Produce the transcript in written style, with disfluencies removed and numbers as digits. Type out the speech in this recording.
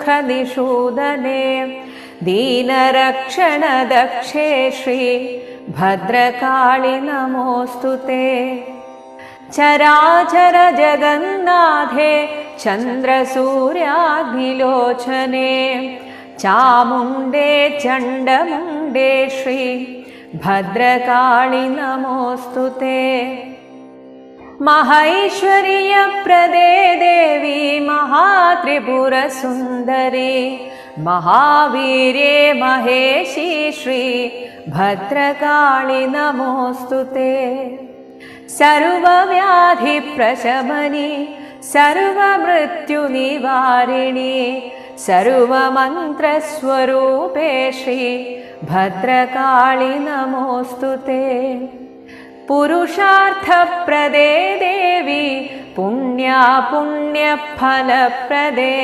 दुःखनिषूदने दीनरक्षणदक्षे श्री भद्रकाळि नमोऽस्तु ते। चराचर जगन्नाथे चन्द्रसूर्याग्निलोचने चामुण्डे चण्डमुण्डे श्री भद्रकाळि नमोऽस्तु ते। महैश्वर्यप्रदे देवी महात्रिपुरसुन्दरी महावीर्ये महेशी श्री भद्रकाळि नमोऽस्तु ते। सर्वव्याधिप्रशमनि सर्वमृत्युनिवारिणि सर्वमन्त्रस्वरूपे श्री भद्रकाळि नमोऽस्तु ते। पुरुषार्थप्रदे देवी पुण्या पुण्यफलप्रदे